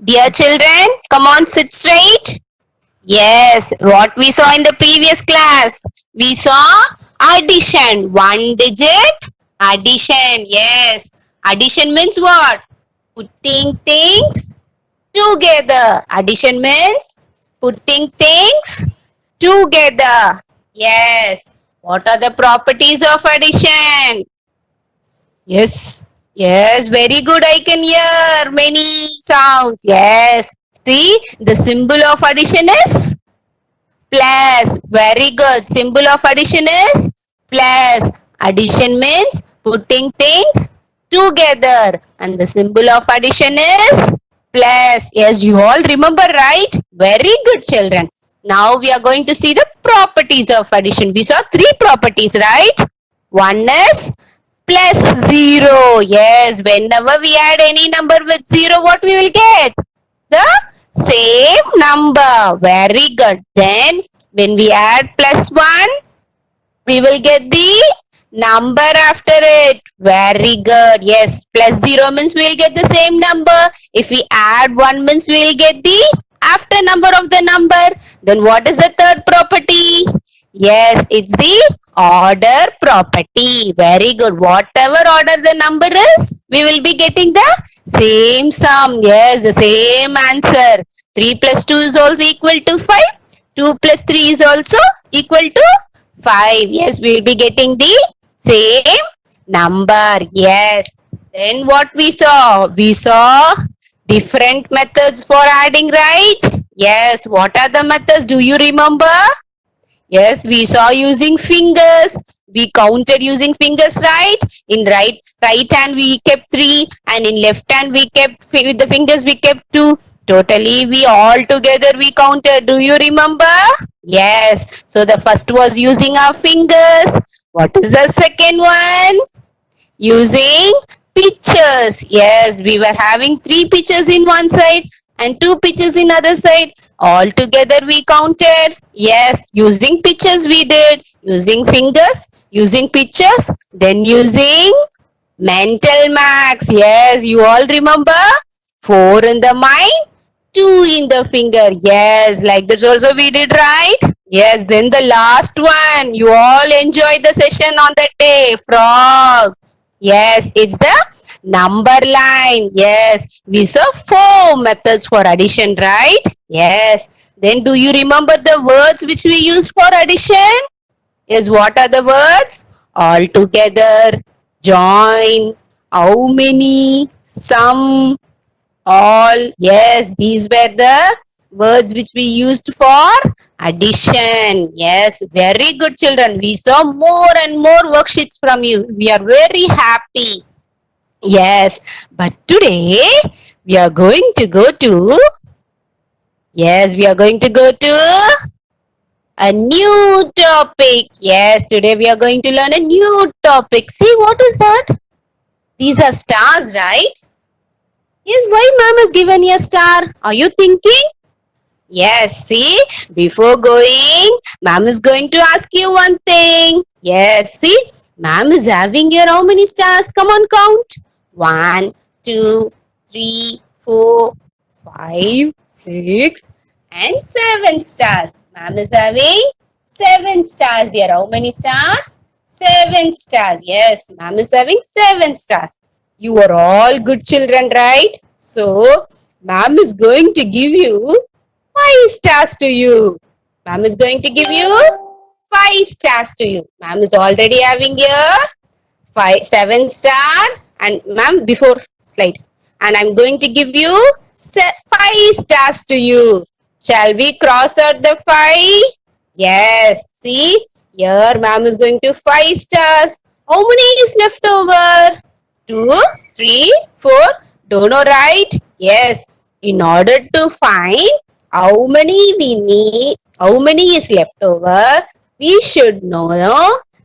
Dear children, come on, sit straight. Yes, what we saw in the previous class. We saw addition. One digit addition. Yes. Addition means what? Putting things together. Addition means putting things together. Yes. What are the properties of addition? Yes. Yes, very good. I can hear many sounds. Yes. See, the symbol of addition is plus. Very good. Symbol of addition is plus. Addition means putting things together. And the symbol of addition is plus. Yes, you all remember, right? Very good, children. Now we are going to see the properties of addition. We saw three properties, right? One is plus 0. Yes, whenever we add any number with 0, what we will get? The same number. Very good. Then when we add plus 1, we will get the number after it. Very good. Yes, plus 0 means we will get the same number. If we add 1 means we will get the after number of the number. Then what is the third property? Yes, it's the order property. Very good. Whatever order the number is, we will be getting the same sum. Yes, the same answer. 3 plus 2 is also equal to 5. 2 plus 3 is also equal to 5. Yes, we will be getting the same number. Yes. Then what we saw? We saw different methods for adding, right? Yes. What are the methods? Do you remember? Yes, we saw using fingers. We counted using fingers, right? In right hand we kept 3 and in left hand we kept with the fingers we kept 2. Totally we all together we counted. Do you remember? Yes. So the first was using our fingers. What is the second one? Using pictures. Yes, we were having 3 pictures in one side and 2 pictures in other side. All together we counted. Yes, using pictures we did. Using fingers, using pictures, then using mental max. Yes, you all remember? 4 in the mind, 2 in the finger. Yes, like that also we did, right? Yes, then the last one. You all enjoyed the session on that day. Frog. Yes, it's the number line. Yes, we saw 4 methods for addition, right? Yes. Then do you remember the words which we used for addition? Yes, what are the words? All together, join, how many, some, all. Yes, these were the words which we used for addition. Yes, very good, children. We saw more and more worksheets from you. We are very happy. Yes, but today we are going to go to a new topic. Yes, today we are going to learn a new topic. See, what is that? These are stars, right? Yes, why ma'am has given you a star? Are you thinking? Yes, see, before going, ma'am is going to ask you one thing. Yes, see, ma'am is having here how many stars? Come on, count. 1, 2, 3, 4, 5, 6, and 7 stars. Ma'am is having 7 stars here. How many stars? 7 stars. Yes, ma'am is having 7 stars. You are all good children, right? So, ma'am is going to give you 5 stars to you. Ma'am is going to give you 5 stars to you. Ma'am is already having here 7 star and ma'am before slide. And I'm going to give you 5 stars to you. Shall we cross out the 5? Yes. See, here ma'am is going to 5 stars. How many is left over? 2, 3, 4. Don't know, right? Yes. In order to find how many we need, how many is left over, we should know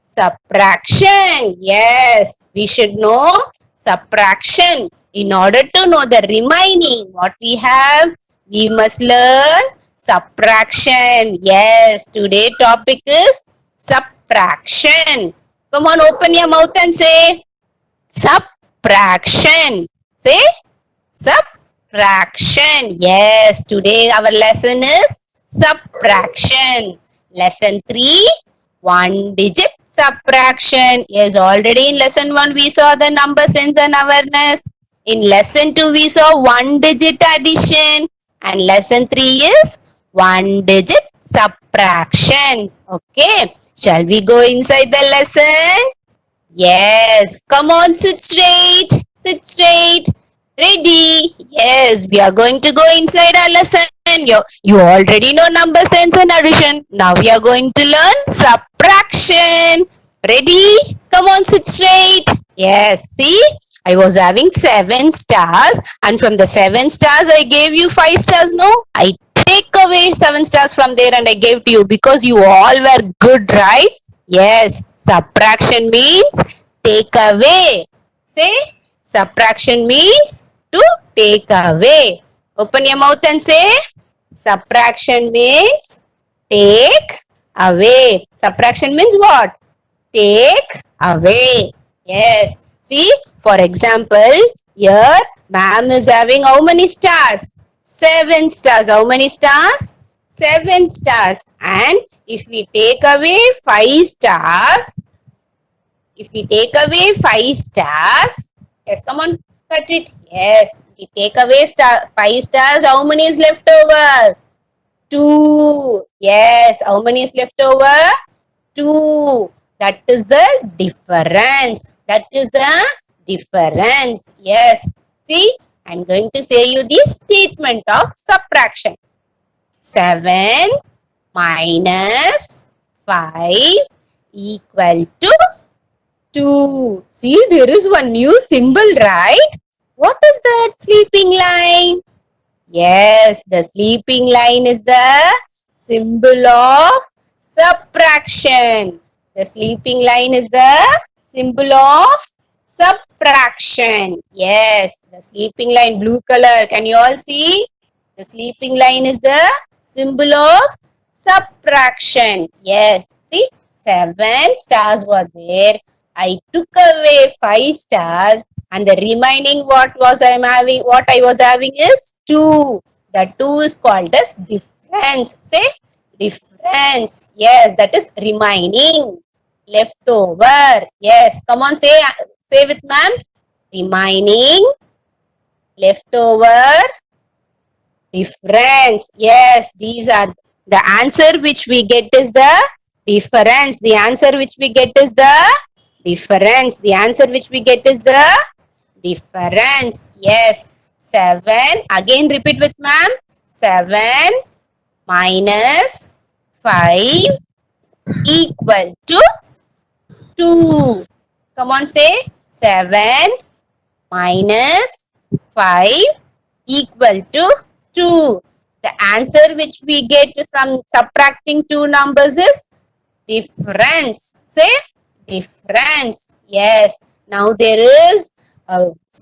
subtraction. Yes, we should know subtraction. In order to know the remaining, what we have, we must learn subtraction. Yes, today topic is subtraction. Come on, open your mouth and say subtraction. Say subtraction. Subtraction. Yes, today our lesson is subtraction. Lesson 3, one digit subtraction. Yes, already in lesson 1 we saw the number sense and awareness. In lesson 2 we saw one digit addition. And lesson 3 is one digit subtraction. Okay, shall we go inside the lesson? Yes, come on, sit straight, sit straight. Ready? Yes, we are going to go inside our lesson. You already know number sense and addition. Now we are going to learn subtraction. Ready? Come on, sit straight. Yes, see, I was having 7 stars, and from the 7 stars, I gave you 5 stars. No, I take away 7 stars from there and I gave to you because you all were good, right? Yes, subtraction means take away. Say, subtraction means to take away. Open your mouth and say, subtraction means take away. Subtraction means what? Take away. Yes. See, for example, here ma'am is having how many stars? 7 stars. How many stars? 7 stars. And if we take away 5 stars, yes, come on, cut it. Yes, we take away 5 stars. How many is left over? 2. Yes, how many is left over? 2. That is the difference. Yes. See, I'm going to say you the statement of subtraction. 7 minus 5 equal to 2. See, there is one new symbol, right? What is that sleeping line? Yes, the sleeping line is the symbol of subtraction. The sleeping line is the symbol of subtraction. Yes, the sleeping line, blue color. Can you all see? The sleeping line is the symbol of subtraction. Yes, see, 7 stars were there. I took away 5 stars, and the remaining what I was having is 2. The 2 is called as difference. Say difference. Yes, that is remaining. Leftover. Yes, come on, say with ma'am. Remaining, leftover, difference. Yes, these are the answer which we get is the difference. The answer which we get is the difference. The answer which we get is the difference. Yes, 7. Again repeat with ma'am. 7 minus 5 equal to 2. Come on, say 7 minus 5 equal to 2. The answer which we get from subtracting two numbers is difference. Say difference. Yes. Now there is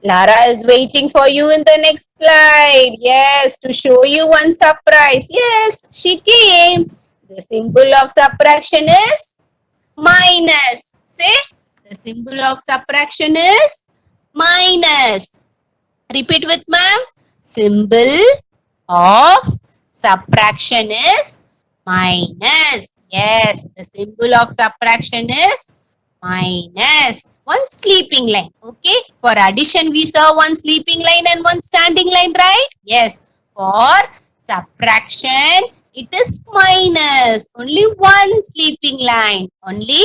Lara is waiting for you in the next slide. Yes, to show you one surprise. Yes, she came. The symbol of subtraction is minus. Say, the symbol of subtraction is minus. Repeat with ma'am. Symbol of subtraction is minus. Yes, the symbol of subtraction is minus. One sleeping line. Okay, for addition we saw one sleeping line and one standing line, right? Yes, for subtraction it is minus. Only one sleeping line. Only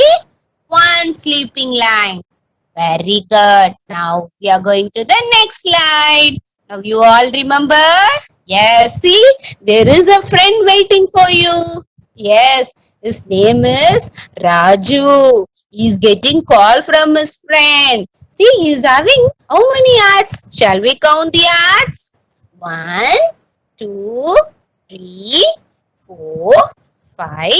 one sleeping line. Very good. Now we are going to the next slide. Now you all remember? Yes, see, there is a friend waiting for you. Yes, his name is Raju. He is getting call from his friend. See, he is having how many ads? Shall we count the ads? 1, 2, 3, 4, 5,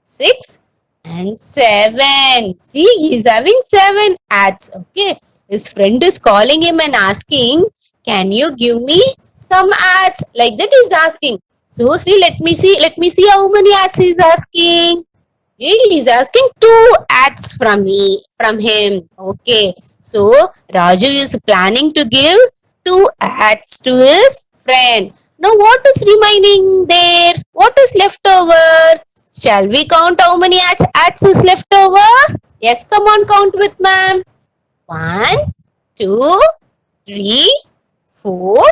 6, and 7. See, he is having 7 ads. Okay. His friend is calling him and asking, can you give me some ads? Like that he is asking. So see, let me see how many ads he is asking. He is asking 2 ads from him. Okay. So Raju is planning to give 2 adds to his friend. Now what is remaining there? What is left over? Shall we count how many adds is left over? Yes, come on, count with ma'am. 1, 2, 3, 4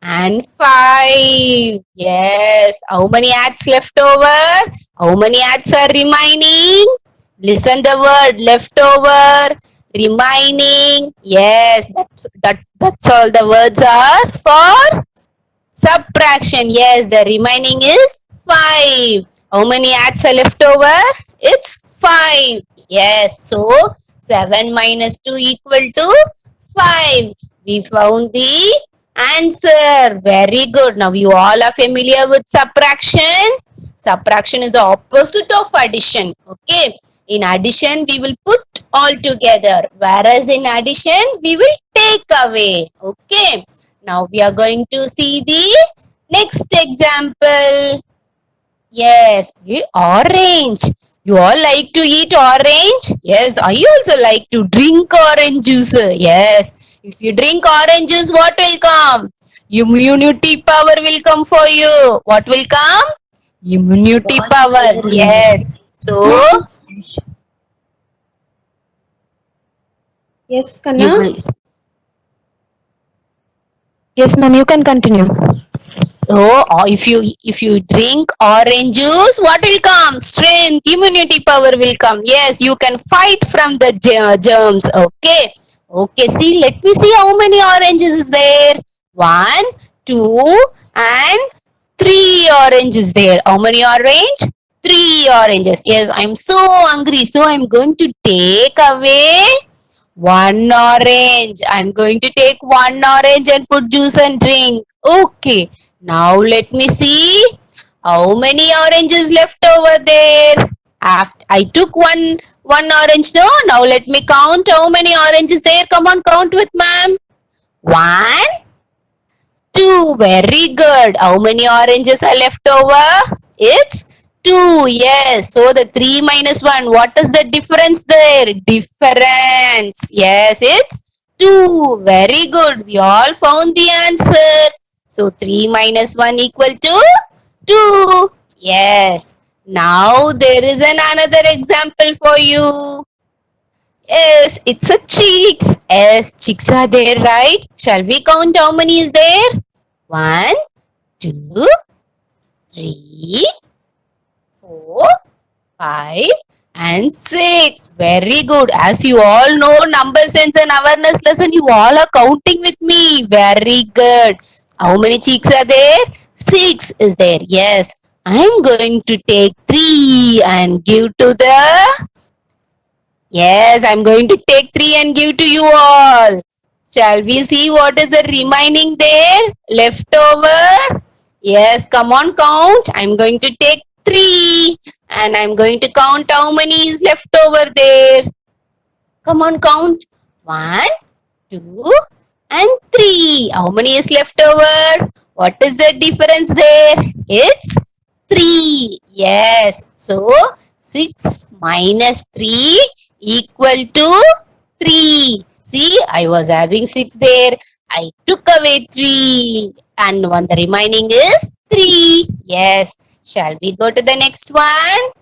and 5. Yes. How many adds left over? How many adds are remaining? Listen the word leftover, remaining. Yes, that's all the words are for subtraction. Yes, the remaining is 5. How many adds are left over? It's 5. Yes, so 7 minus 2 equal to 5. We found the answer. Very good. Now you all are familiar with subtraction. Subtraction is the opposite of addition. Okay. In addition, we will put all together. Whereas in addition, we will take away. Okay. Now we are going to see the next example. Yes, orange. You all like to eat orange? Yes, I also like to drink orange juice. Yes, if you drink orange juice, what will come? Immunity power will come for you. What will come? Immunity power. Yes. So, Yes, you Kanna. will. Yes, ma'am, you can continue. So, if you drink orange juice, what will come? Strength, immunity power will come. Yes, you can fight from the germs. Okay. Okay. See, let me see how many oranges is there. 1, 2, and 3 oranges there. How many orange? 3 oranges. Yes, I'm so hungry. So I'm going to take away one orange. I'm going to take one orange and put juice and drink. Okay. Now let me see how many oranges left over there. After I took one orange. No. Now let me count how many oranges there. Come on, count with ma'am. 1, 2. Very good. How many oranges are left over? It's 2. Yes. So the 3 minus 1. What is the difference there? Difference. Yes, it's 2. Very good. We all found the answer. So 3 minus 1 equal to 2. Yes. Now there is another example for you. Yes, it's a chicks. Yes, chicks are there, right? Shall we count how many is there? 1, 2, 3, 4, 5, and 6. Very good. As you all know, number sense and awareness lesson, you all are counting with me. Very good. How many cheeks are there? 6 is there. Yes. I'm going to take 3 and give to the... Yes, I'm going to take 3 and give to you all. Shall we see what is the remaining there? Left over? Yes, come on, count. I'm going to take 3 and I'm going to count how many is left over there. Come on, count. 1, 2, and 3. How many is left over? What is the difference there? It's 3. Yes. So, 6 minus 3 equal to 3. See, I was having 6 there. I took away 3. And the remaining is 3. Yes. Shall we go to the next one?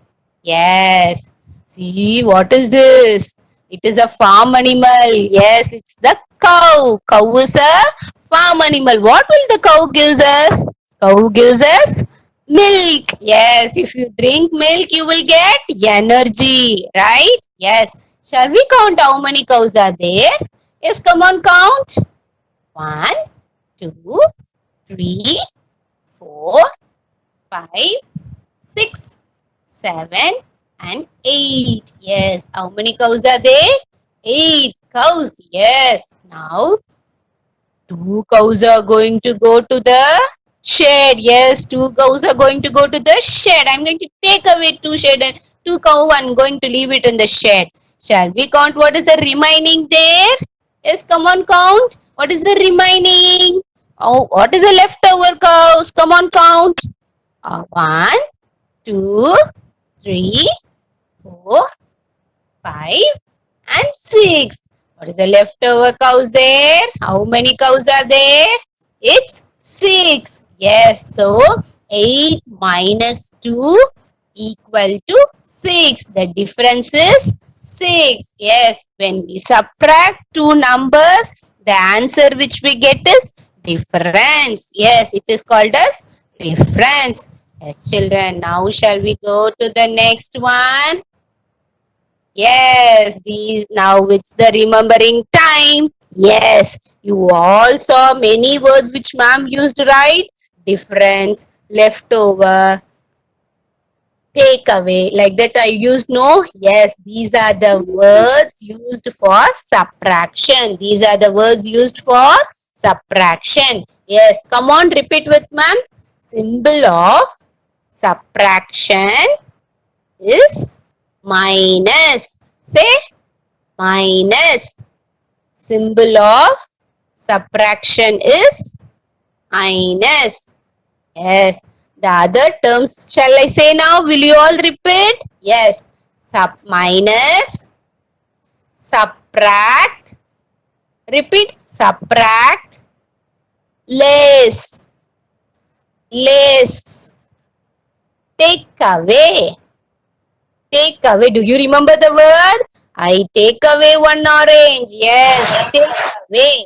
Yes. See, what is this? It is a farm animal. Yes, it's the cow. Cow is a farm animal. What will the cow gives us? Cow gives us milk. Yes, if you drink milk, you will get energy, right? Yes. Shall we count how many cows are there? Yes, come on, count. 1, 2, 3, 4, 5, 6, 7, and 8. Yes. How many cows are there? 8 cows. Yes. Now, 2 cows are going to go to the shed. Yes, 2 cows are going to go to the shed. I'm going to take away 2 shed and 2 cow and going to leave it in the shed. Shall we count what is the remaining there? Yes, come on, count. What is the remaining? Oh, what is the leftover cows? Come on, count. 1, 2, 3, 4, 5, and 6. What is the leftover cows there? How many cows are there? It's 6. Yes, so 8 minus 2 equal to 6. The difference is 6. Yes, when we subtract two numbers, the answer which we get is difference. Yes, it is called as difference. Yes, children, now shall we go to the next one? Yes, these now it's the remembering time. Yes, you all saw many words which ma'am used, right? Difference, leftover, take away. Like that I used, no? Yes, these are the words used for subtraction. These are the words used for subtraction. Yes, come on, repeat with ma'am. Symbol of subtraction is minus. Say minus. Symbol of subtraction is minus. Yes. The other terms shall I say now? Will you all repeat? Yes. Minus, subtract. Repeat. Subtract. Less. Less. Take away. Take away. Do you remember the word? I take away one orange. Yes, take away.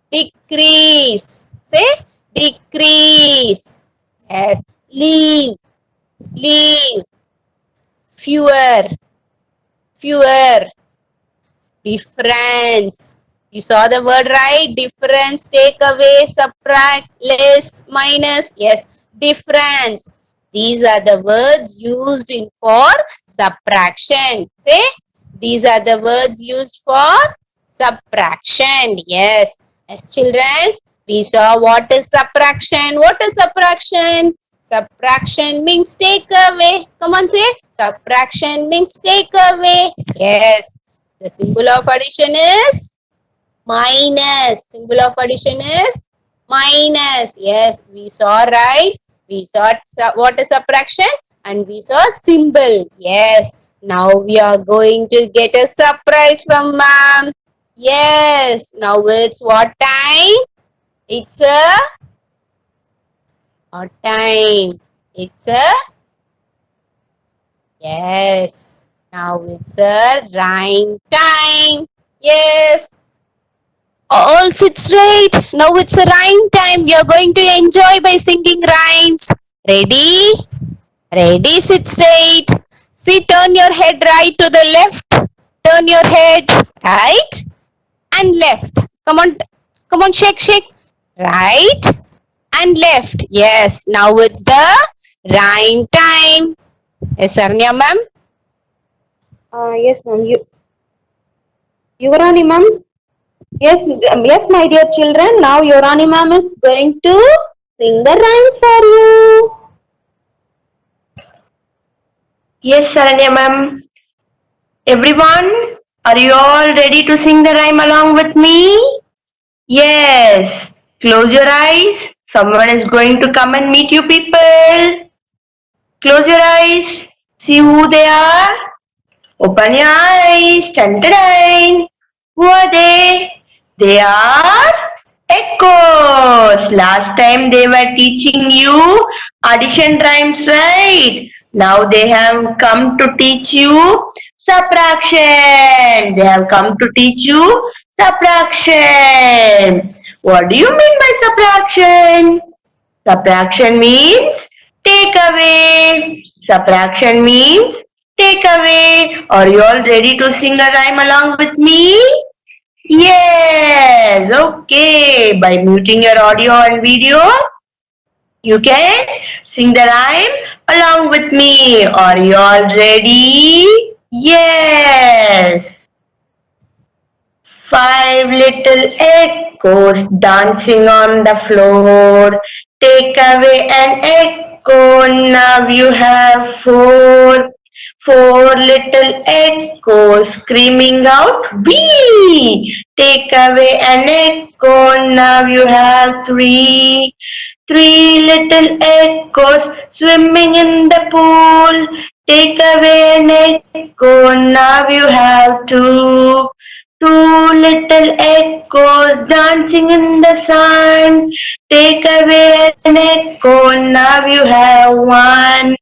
Decrease. Say decrease. Yes. Leave. Leave. Fewer. Fewer. Difference. You saw the word right? Difference, take away, subtract, less, minus. Yes, difference. These are the words used in for subtraction. Say, these are the words used for subtraction. Yes. As children, we saw what is subtraction. What is subtraction? Subtraction means take away. Come on, say. Subtraction means take away. Yes. The symbol of addition is minus. Symbol of addition is minus. Yes, we saw, right? We saw what is subtraction and we saw symbol. Yes. Now we are going to get a surprise from ma'am. Yes. Now it's what time? It's a what time? It's a yes. Now it's a rhyme time. Yes. All sit straight. Now it's a rhyme time. We are going to enjoy by singing rhymes. Ready? Ready, sit straight. See, turn your head right to the left. Turn your head right and left. Come on, shake, shake. Right and left. Yes, now it's the rhyme time. Yes, Sarnya ma'am. Yes, ma'am. Yuvarani, ma'am. Yes, yes, my dear children. Now Yorani ma'am is going to sing the rhyme for you. Yes, Saranya ma'am. Everyone, are you all ready to sing the rhyme along with me? Yes. Close your eyes. Someone is going to come and meet you people. Close your eyes. See who they are. Open your eyes. Dun-dun-dun. Who are they? They are echoes. Last time they were teaching you addition rhymes, right? Now they have come to teach you subtraction. They have come to teach you subtraction. What do you mean by subtraction? Subtraction means take away. Subtraction means take away. Are you all ready to sing a rhyme along with me? Yes, okay. By muting your audio and video, you can sing the rhyme along with me. Are you all ready? Yes. 5 little echoes dancing on the floor. Take away an echo, now you have 4. 4 little echoes screaming out, wee! Take away an echo, now you have 3. 3 little echoes swimming in the pool. Take away an echo, now you have 2. Two little echoes dancing in the sun. Take away an echo, now you have one.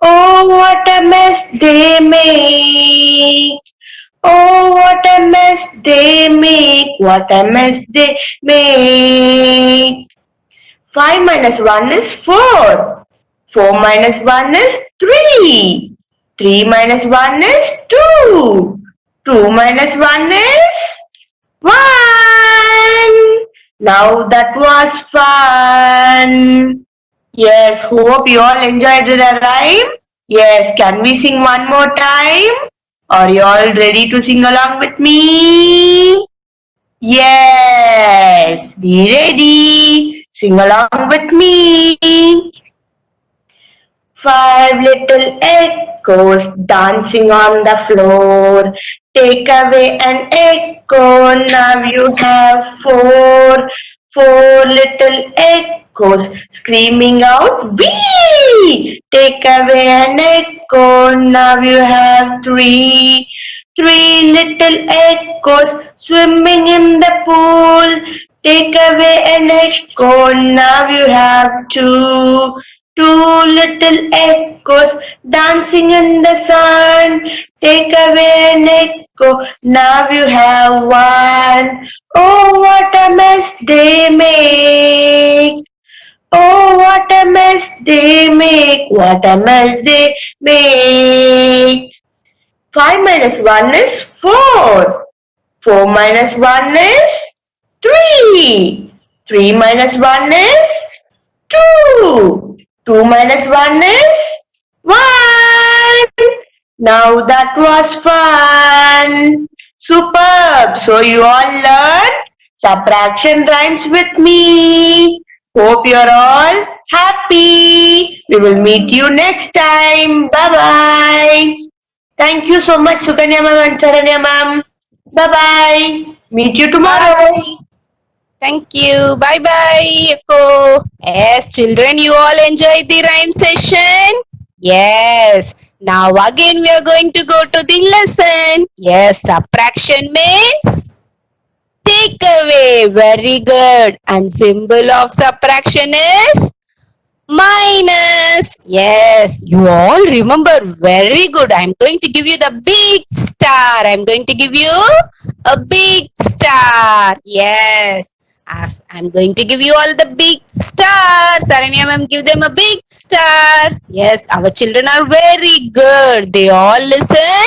Oh, what a mess they make. Oh, what a mess they make. What a mess they make. 5 minus 1 is 4. 4 minus 1 is 3. 3 minus 1 is 2. 2 minus 1 is 1. Now that was fun. Yes, hope you all enjoyed the rhyme. Yes, can we sing one more time? Are you all ready to sing along with me? Yes, be ready. Sing along with me. 5 little echoes dancing on the floor. Take away an echo, now you have 4. 4 little echoes screaming out, wee! Take away an echo, now you have 3. 3 little echoes swimming in the pool. Take away an echo, now you have 2. 2 little echoes dancing in the sun. Take away an echo, now you have 1. Oh, what a mess they make. Oh, what a mess they make. What a mess they make. 5 minus 1 is 4. 4 minus 1 is 3. 3 minus 1 is 2. 2 minus 1 is 1. Now that was fun. Superb. So you all learned subtraction rhymes with me. Hope you're all happy. We will meet you next time. Bye-bye. Thank you so much, Sukanya ma'am and Charanya ma'am. Bye-bye. Meet you tomorrow. Bye. Thank you. Bye bye, Echo. Yes, children, you all enjoyed the rhyme session? Yes. Now again we are going to go to the lesson. Yes, subtraction means take away. Very good. And symbol of subtraction is minus. Yes, you all remember. Very good. I'm going to give you the big star. I'm going to give you a big star. Yes. I'm going to give you all the big stars. Saranya ma'am, give them a big star. Yes, our children are very good. They all listen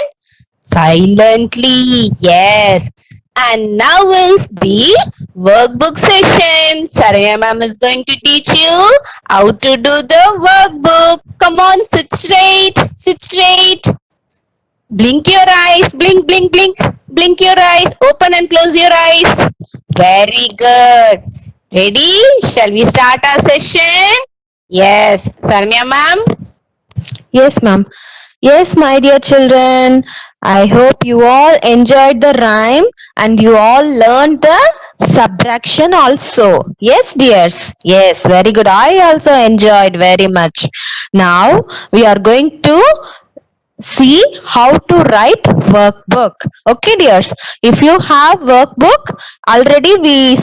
silently. Yes. And now is the workbook session. Saranya ma'am is going to teach you how to do the workbook. Come on, sit straight. Sit straight. Blink your eyes. Blink, blink, blink. Blink your eyes. Open and close your eyes. Very good. Ready? Shall we start our session? Yes. Saranya ma'am? Yes, ma'am. Yes, my dear children. I hope you all enjoyed the rhyme and you all learned the subtraction also. Yes, dears. Yes, very good. I also enjoyed very much. Now we are going to see how to write workbook. Okay, dears. If you have workbook, already we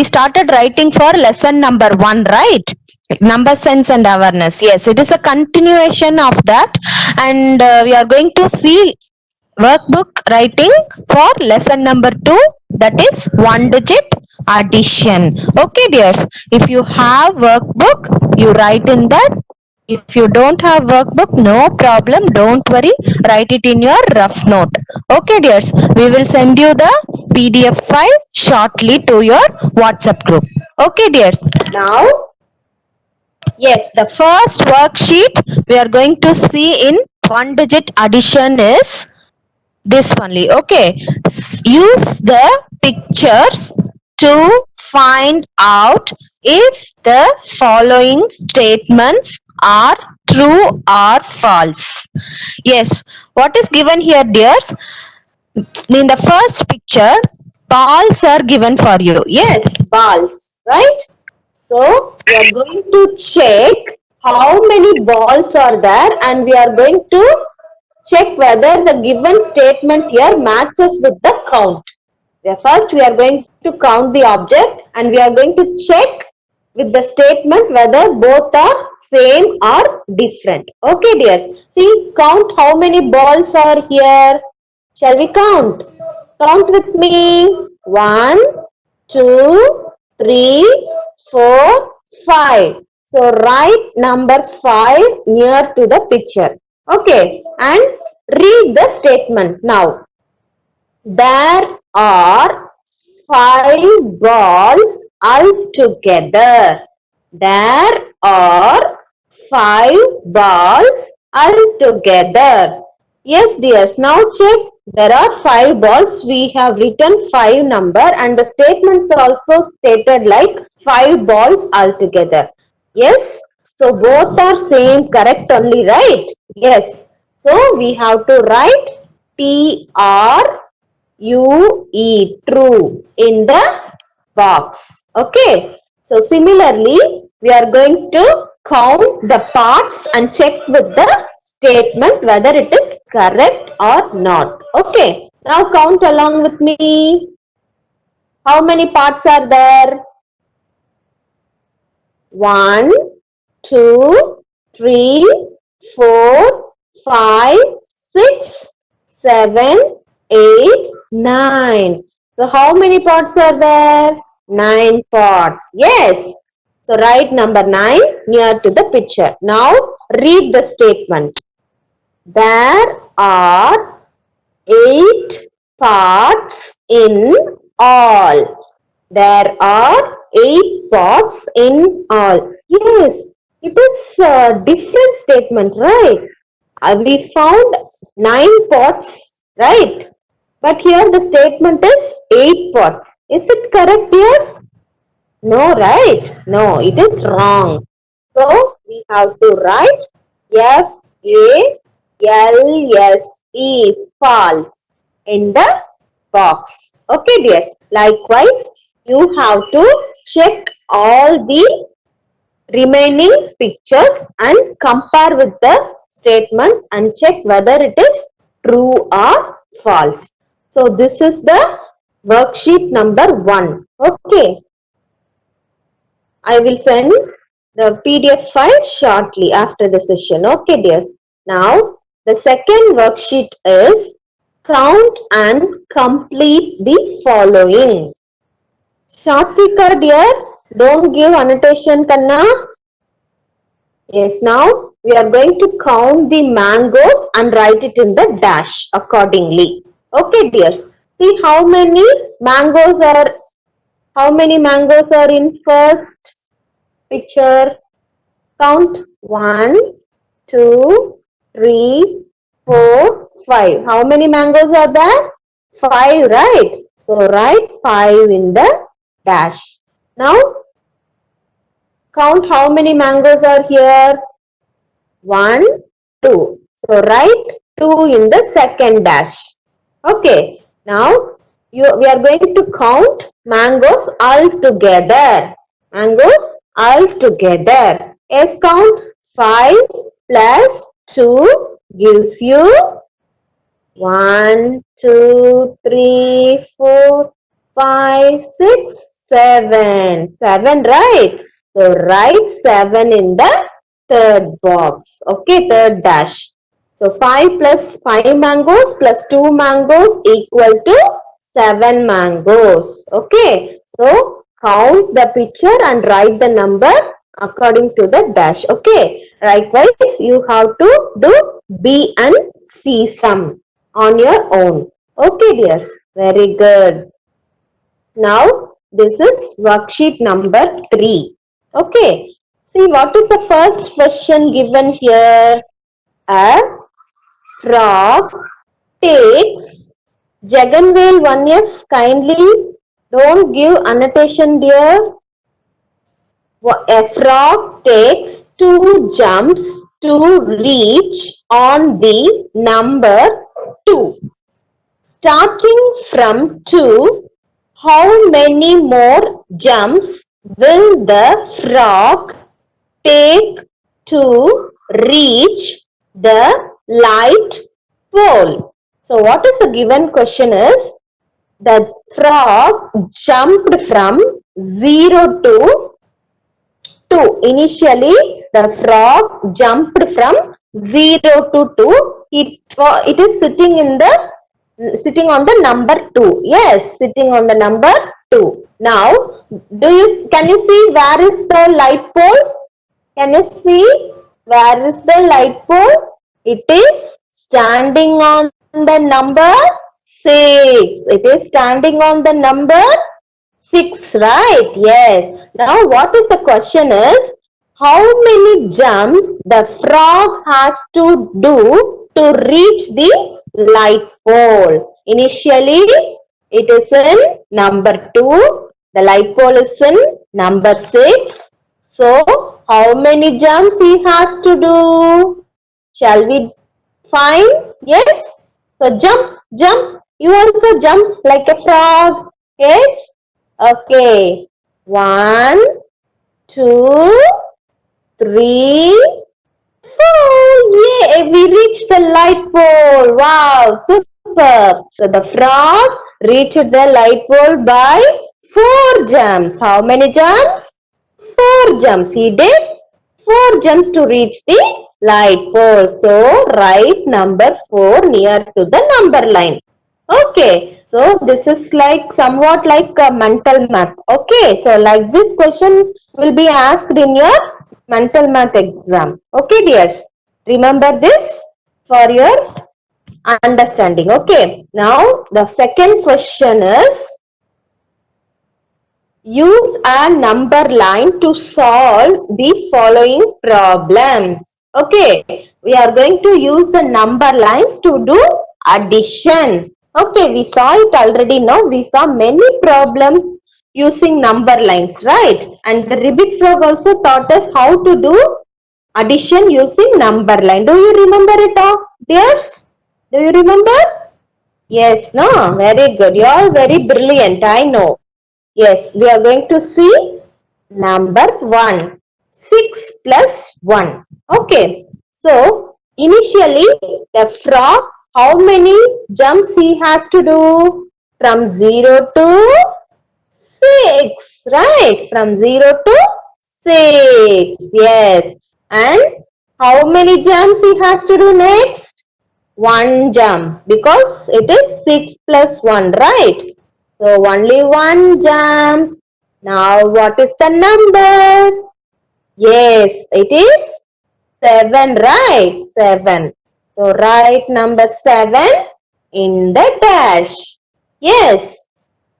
started writing for lesson number 1, right? Number sense and awareness. Yes, it is a continuation of that, and we are going to see workbook writing for lesson number 2, that is 1-digit addition. Okay, dears. If you have workbook, you write in that. If you don't have workbook, no problem. Don't worry. Write it in your rough note. Okay, dears. We will send you the PDF file shortly to your WhatsApp group. Okay, dears. Now, yes, the first worksheet we are going to see in 1-digit addition is this only. Okay. Use the pictures to find out if the following statements are true or false. Yes, what is given here, dears? In the first picture, balls are given for you. Yes, balls, right? So we are going to check how many balls are there, and we are going to check whether the given statement here matches with the count. First, we are going to count the object and we are going to check with the statement whether both are same or different. Okay, dears. See, count how many balls are here. Shall we count? Count with me. 1, 2, 3, 4, 5. So, write number 5 near to the picture. Okay, and read the statement now. There are 5 balls altogether. There are 5 balls altogether. Yes, dears. Now check. There are 5 balls. We have written 5 number and the statements are also stated like 5 balls altogether. Yes. So both are same, correct only, right? Yes. So we have to write TRUE, true, in the box. Okay. So similarly, we are going to count the parts and check with the statement whether it is correct or not. Okay. Now count along with me. How many parts are there? 1, 2, 3, 4, 5, 6, 7, 8, 9. So how many parts are there? 9 parts. Yes. So write number 9 near to the picture. Now read the statement. There are 8 parts in all. There are 8 parts in all. Yes, it is a different statement, right? We found 9 parts, right? But here the statement is 8 parts. Is it correct, dears? No, right? No, it is wrong. So we have to write FALSE, false, in the box. Okay, dears. Likewise, you have to check all the remaining pictures and compare with the statement and check whether it is true or false. So this is the worksheet number 1. Okay. I will send the PDF file shortly after the session. Okay, dears. Now, the second worksheet is count and complete the following. Satvika, dear, don't give annotation, Kanna. Yes, now we are going to count the mangoes and write it in the dash accordingly. Okay, dears. See how many mangoes are in first picture. Count 1, 2, 3, 4, 5. How many mangoes are there? 5, right? So write 5 in the dash. Now count how many mangoes are here. 1, 2. So write 2 in the second dash. Okay. Now we are going to count mangoes all together. Mangoes all together. Yes, count 5 plus 2 gives you 1, 2, 3, 4, 5, 6, 7. 7, right? So write 7 in the third box. Okay, third dash. So 5 plus 5 mangoes plus 2 mangoes equal to 7 mangoes. Okay, so count the picture and write the number according to the dash. Okay, likewise you have to do B and C sum on your own. Okay, dears, very good. Now this is worksheet number 3. Okay, see what is the first question given here? A frog takes Jaganvel 1F, kindly don't give annotation, dear. A frog takes 2 jumps to reach on the number 2. Starting from 2, how many more jumps will the frog take to reach the light pole. So what is the given question is, the frog jumped from 0 to 2. Initially, the frog jumped from 0 to 2. It is sitting on the number 2. Yes, sitting on the number 2. Now, can you see where is the light pole? Can you see where is the light pole? It is standing on the number 6. It is standing on the number 6, right? Yes. Now what is the question is, how many jumps the frog has to do to reach the light pole? Initially, it is in number 2. The light pole is in number 6. So, how many jumps he has to do? Shall we find? Yes. So, jump. You also jump like a frog. Yes. Okay. 1, 2, 3, 4. Yay! We reached the light pole. Wow, superb. So the frog reached the light pole by 4 jumps. How many jumps? 4 jumps. He did 4 jumps to reach the light pole. So write number 4 near to the number line. Okay, so this is like somewhat like a mental math. Okay, so like this question will be asked in your mental math exam. Okay, dears, remember this for your understanding. Okay, now the second question is, use a number line to solve the following problems. Okay, we are going to use the number lines to do addition. Okay, we saw it already now. We saw many problems using number lines, right? And the Ribbit Frog also taught us how to do addition using number line. Do you remember it all, dears? Do you remember? Yes, no? Very good. You are very brilliant, I know. Yes, we are going to see number 1. 6 plus 1. Okay, so initially the frog, how many jumps he has to do? From 0 to 6, right? From 0 to 6, yes. And how many jumps he has to do next? 1 jump, because it is 6 plus 1, right? So only 1 jump. Now what is the number? Yes, it is 7, right? 7. So write number 7 in the dash. Yes.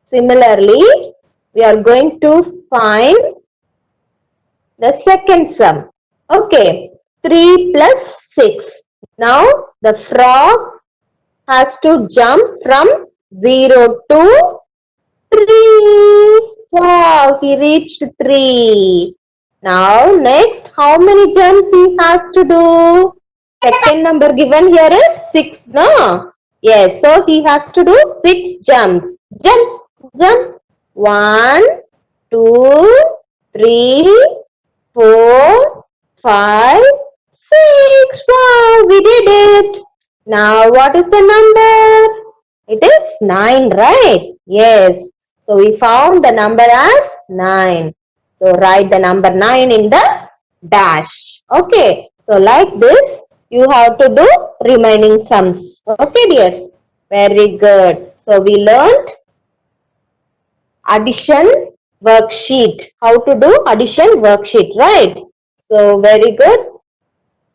Similarly, we are going to find the second sum. Okay. 3 plus 6. Now the frog has to jump from 0 to 3. Wow, he reached 3. Now next, how many jumps he has to do? Second number given here is 6, no? Yes, so he has to do 6 jumps. Jump. 1, 2, 3, 4, 5, 6. Wow, we did it. Now what is the number? It is 9, right? Yes. So we found the number as 9. So write the number 9 in the dash. Okay. So like this, you have to do remaining sums. Okay, dears. Very good. So we learned addition worksheet. How to do addition worksheet, right? So very good.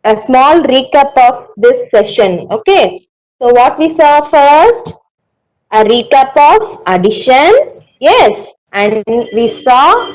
A small recap of this session. Okay. So what we saw first? A recap of addition. Yes. And we saw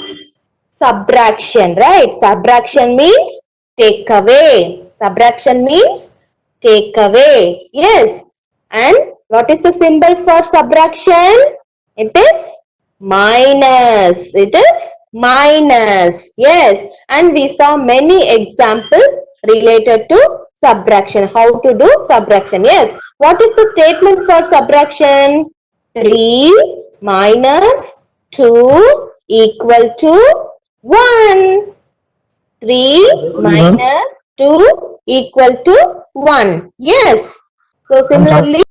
subtraction, right? Subtraction means take away. Subtraction means take away. Yes. And what is the symbol for subtraction? It is minus. It is minus. Yes. And we saw many examples related to subtraction. How to do subtraction? Yes. What is the statement for subtraction? 3 minus 2 equal to 1. 3 minus 2 equal to 1. Yes. So similarly,